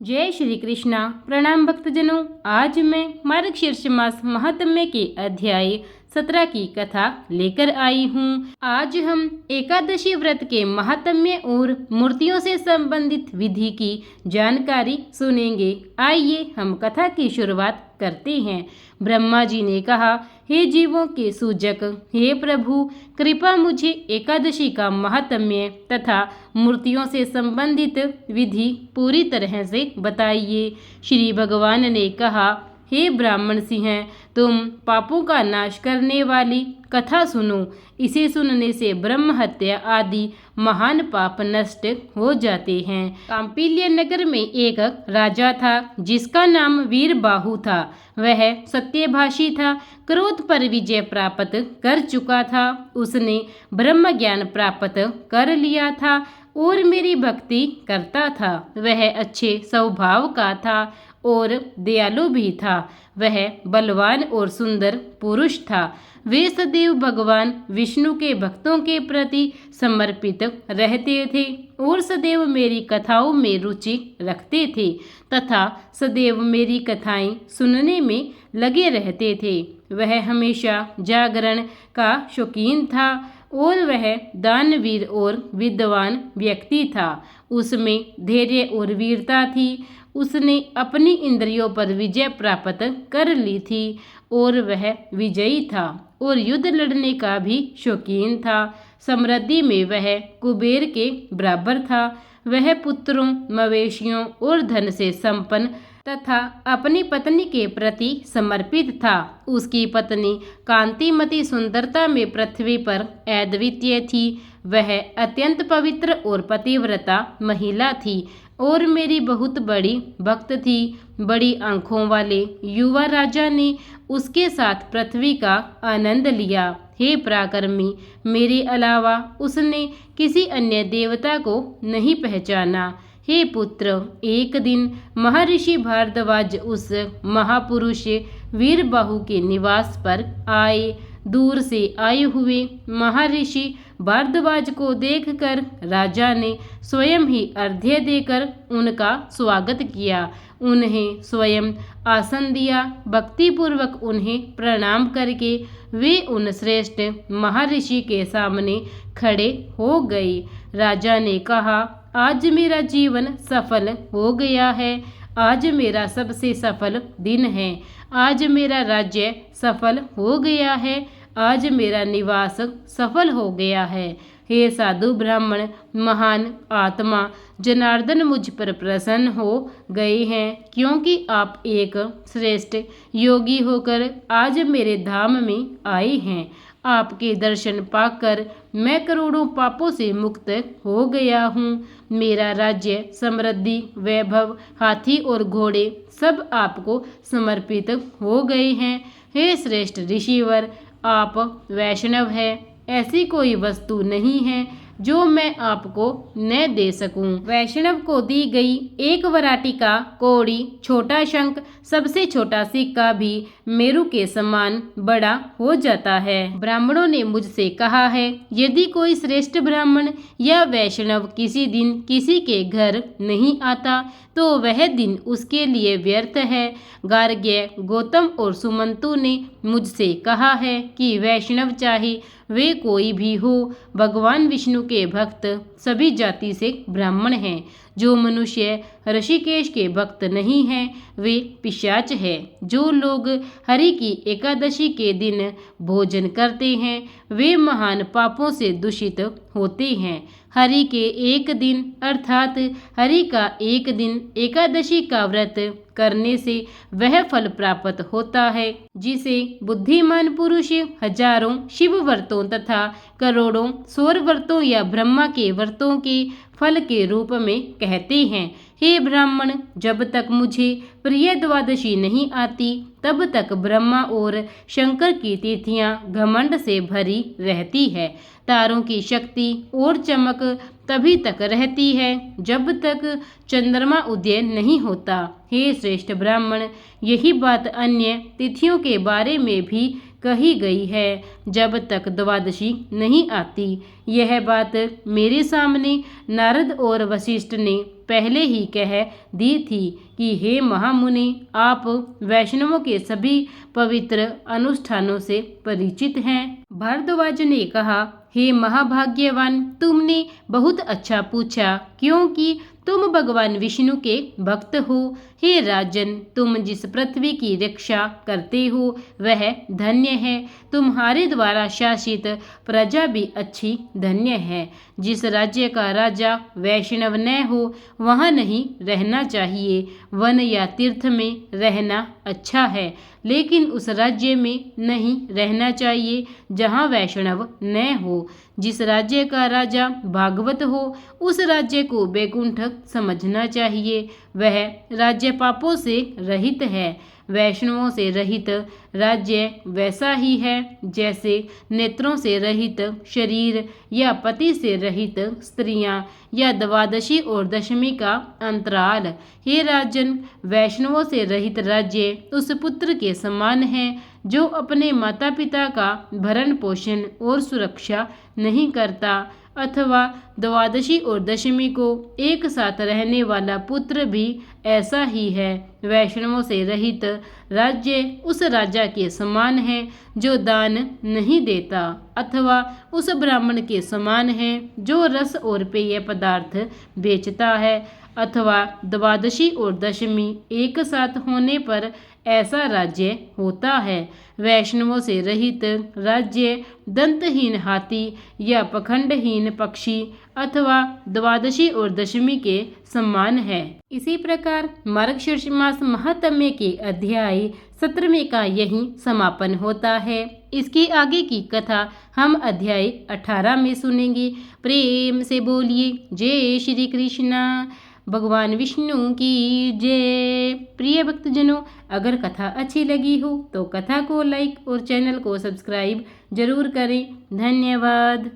जय श्री कृष्णा। प्रणाम भक्तजनों। आज मैं मार्गशीर्ष मास महात्म्य के अध्याय 17 की कथा लेकर आई हूँ। आज हम एकादशी व्रत के महात्म्य और मूर्तियों से संबंधित विधि की जानकारी सुनेंगे। आइए हम कथा की शुरुआत करते हैं। ब्रह्मा जी ने कहा, हे जीवों के सूजक, हे प्रभु, कृपा मुझे एकादशी का महात्म्य तथा मूर्तियों से संबंधित विधि पूरी तरह से बताइए। श्री भगवान ने कहा, हे ब्राह्मण सिंह, तुम पापों का नाश करने वाली कथा सुनो। इसे सुनने से ब्रह्म हत्या आदि महान पाप नष्ट हो जाते हैं। कांपिल्य नगर में एक राजा था जिसका नाम वीरबाहु था। वह सत्यभाषी था, क्रोध पर विजय प्राप्त कर चुका था। उसने ब्रह्म ज्ञान प्राप्त कर लिया था और मेरी भक्ति करता था। वह अच्छे स्वभाव का था और दयालु भी था। वह बलवान और सुंदर पुरुष था। वे सदैव भगवान विष्णु के भक्तों के प्रति समर्पित रहते थे और सदैव मेरी कथाओं में रुचि रखते थे तथा सदैव मेरी कथाएं सुनने में लगे रहते थे। वह हमेशा जागरण का शौकीन था और वह दानवीर और विद्वान व्यक्ति था। उसमें धैर्य और वीरता थी। उसने अपनी इंद्रियों पर विजय प्राप्त कर ली थी और वह विजयी था और युद्ध लड़ने का भी शौकीन था। समृद्धि में वह कुबेर के बराबर था। वह पुत्रों, मवेशियों और धन से संपन्न तथा अपनी पत्नी के प्रति समर्पित था। उसकी पत्नी कांतिमती सुंदरता में पृथ्वी पर अद्वितीय थी। वह अत्यंत पवित्र और पतिव्रता महिला थी और मेरी बहुत बड़ी भक्त थी। बड़ी आंखों वाले युवा राजा ने उसके साथ पृथ्वी का आनंद लिया। हे पराक्रमी, मेरे अलावा उसने किसी अन्य देवता को नहीं पहचाना। हे पुत्र, एक दिन महर्षि भारद्वाज उस महापुरुष वीरबाहु के निवास पर आए। दूर से आए हुए महर्षि भारद्वाज को देखकर राजा ने स्वयं ही अर्घ्य देकर उनका स्वागत किया। उन्हें स्वयं आसन दिया। भक्तिपूर्वक उन्हें प्रणाम करके वे उन श्रेष्ठ महर्षि के सामने खड़े हो गए। राजा ने कहा, आज मेरा जीवन सफल हो गया है। आज मेरा सबसे सफल दिन है। आज मेरा राज्य सफल हो गया है। आज मेरा निवास सफल हो गया है। हे साधु ब्राह्मण, महान आत्मा जनार्दन मुझ पर प्रसन्न हो गए हैं, क्योंकि आप एक श्रेष्ठ योगी होकर आज मेरे धाम में आए हैं। आपके दर्शन पाकर मैं करोड़ों पापों से मुक्त हो गया हूँ। मेरा राज्य, समृद्धि, वैभव, हाथी और घोड़े सब आपको समर्पित हो गए हैं। हे श्रेष्ठ ऋषिवर, आप वैष्णव हैं। ऐसी कोई वस्तु नहीं है जो मैं आपको न दे सकूं। वैष्णव को दी गई एक वराटिका, कौड़ी, छोटा शंख, सबसे छोटा सिक्का भी मेरू के समान बड़ा हो जाता है। ब्राह्मणों ने मुझसे कहा है, यदि कोई श्रेष्ठ ब्राह्मण या वैष्णव किसी दिन किसी के घर नहीं आता तो वह दिन उसके लिए व्यर्थ है। गार्ग्य, गौतम और सुमंतु ने मुझसे कहा है कि वैष्णव चाहे वे कोई भी हो, भगवान विष्णु के भक्त सभी जाति से ब्राह्मण हैं। जो मनुष्य ऋषिकेश के भक्त नहीं हैं वे पिशाच है। जो लोग हरि की एकादशी के दिन भोजन करते हैं वे महान पापों से दूषित होते हैं। हरि के एक दिन अर्थात हरि का एक दिन एकादशी का व्रत करने से वह फल प्राप्त होता है जिसे बुद्धिमान पुरुष हजारों शिव व्रतों तथा करोड़ों सौर व्रतों या ब्रह्मा के व्रतों के फल के रूप में कहते हैं। हे ब्राह्मण, जब तक मुझे प्रिय द्वादशी नहीं आती तब तक ब्रह्मा और शंकर की तिथियां घमंड से भरी रहती है। तारों की शक्ति और चमक तभी तक रहती है जब तक चंद्रमा उदय नहीं होता। हे श्रेष्ठ ब्राह्मण, यही बात अन्य तिथियों के बारे में भी कही गई है जब तक द्वादशी नहीं आती। यह बात मेरे सामने नारद और वशिष्ठ ने पहले ही कह दी थी कि हे महामुनि, आप वैष्णवों के सभी पवित्र अनुष्ठानों से परिचित हैं। भारद्वाज ने कहा, हे महाभाग्यवान, तुमने बहुत अच्छा पूछा, क्योंकि तुम भगवान विष्णु के भक्त हो। हे राजन, तुम जिस पृथ्वी की रक्षा करते हो वह धन्य है। तुम्हारे द्वारा शासित प्रजा भी अच्छी धन्य है। जिस राज्य का राजा वैष्णव न हो वहाँ नहीं रहना चाहिए। वन या तीर्थ में रहना अच्छा है, लेकिन उस राज्य में नहीं रहना चाहिए जहाँ वैष्णव न हो। जिस राज्य का राजा भागवत हो उस राज्य को वैकुंठ समझना चाहिए। वह राज्य पापों से रहित है। वैष्णवों से रहित राज्य वैसा ही है जैसे नेत्रों से रहित शरीर या पति से रहित स्त्रियां या द्वादशी और दशमी का अंतराल। हे राजन, वैष्णवों से रहित राज्य उस पुत्र के समान है जो अपने माता पिता का भरण पोषण और सुरक्षा नहीं करता, अथवा द्वादशी और दशमी को एक साथ रहने वाला पुत्र भी ऐसा ही है। वैष्णवों से रहित राज्य उस राजा के समान है जो दान नहीं देता, अथवा उस ब्राह्मण के समान है जो रस और पेय पदार्थ बेचता है, अथवा द्वादशी और दशमी एक साथ होने पर ऐसा राज्य होता है। वैष्णवों से रहित राज्य दंतहीन हाथी या पखंडहीन पक्षी अथवा द्वादशी और दशमी के समान है। इसी प्रकार मार्गशीर्ष मास महात्म्य के अध्याय 17वें का यही समापन होता है। इसके आगे की कथा हम अध्याय 18 में सुनेंगे। प्रेम से बोलिए जय श्री कृष्णा। भगवान विष्णु की जय। प्रिय भक्तजनों, अगर कथा अच्छी लगी हो तो कथा को लाइक और चैनल को सब्सक्राइब जरूर करें। धन्यवाद।